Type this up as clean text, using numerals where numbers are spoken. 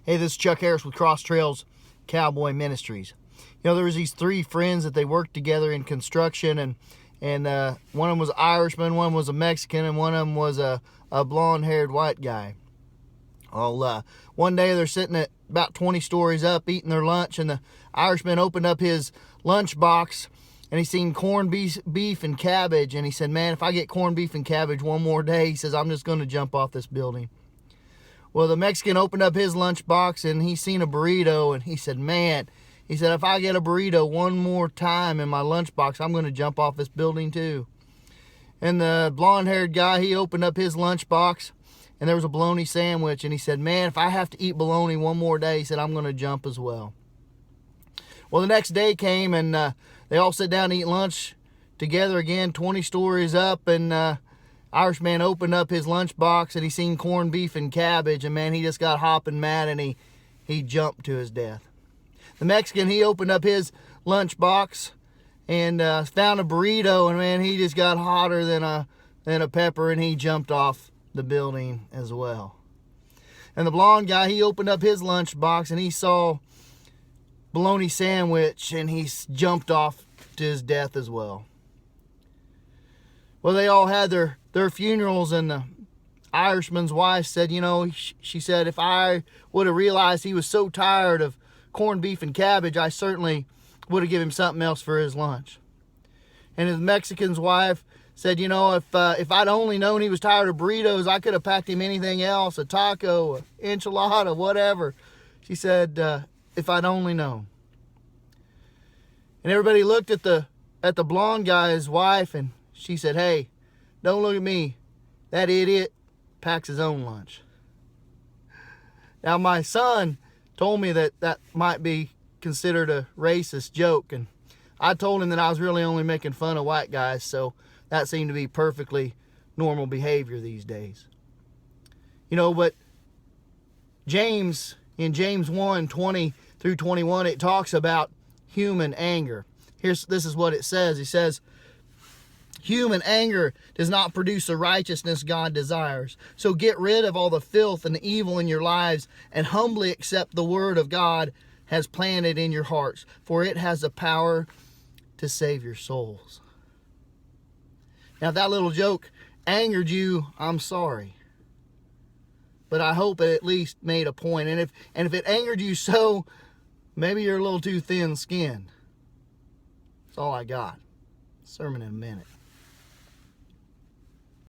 Hey, this is Chuck Harris with Cross Trails Cowboy Ministries. You know, there was these three friends that they worked together in construction, and one of them was an Irishman, one was a Mexican, and one of them was a blonde-haired white guy. Well, one day they're sitting at about 20 stories up eating their lunch, and the Irishman opened up his lunch box, and he seen corned beef and cabbage, and he said, man, if I get corned beef and cabbage one more day, he says, I'm just going to jump off this building. Well, the Mexican opened up his lunchbox and he seen a burrito, and he said, man, he said, if I get a burrito one more time in my lunchbox, I'm going to jump off this building too. And the blonde-haired guy, he opened up his lunchbox and there was a bologna sandwich, and he said, man, if I have to eat bologna one more day, he said, I'm going to jump as well. Well, the next day came, and they all sat down to eat lunch together again, 20 stories up, and Irishman opened up his lunchbox and he seen corned beef and cabbage, and man, he just got hopping mad, and he jumped to his death. The Mexican, he opened up his lunchbox and found a burrito, and man, he just got hotter than a pepper, and he jumped off the building as well. And the blonde guy, he opened up his lunchbox and he saw bologna sandwich, and he jumped off to his death as well. Well, they all had their funerals, and the Irishman's wife said, you know, she said, if I would have realized he was so tired of corned beef and cabbage, I certainly would have given him something else for his lunch. And the Mexican's wife said, you know, if I'd only known he was tired of burritos, I could have packed him anything else, a taco, an enchilada, whatever. She said, if I'd only known. And everybody looked at the blonde guy's wife, and she said, hey, don't look at me. That idiot packs his own lunch. Now, my son told me that might be considered a racist joke, and I told him that I was really only making fun of white guys, so that seemed to be perfectly normal behavior these days. You know, but James, in James 1:20 through 21, it talks about human anger. This is what it says. It says, human anger does not produce the righteousness God desires. So get rid of all the filth and the evil in your lives, and humbly accept the word of God has planted in your hearts, for it has the power to save your souls. Now, if that little joke angered you, I'm sorry. But I hope it at least made a point. And if it angered you so, maybe you're a little too thin-skinned. That's all I got. Sermon in a minute.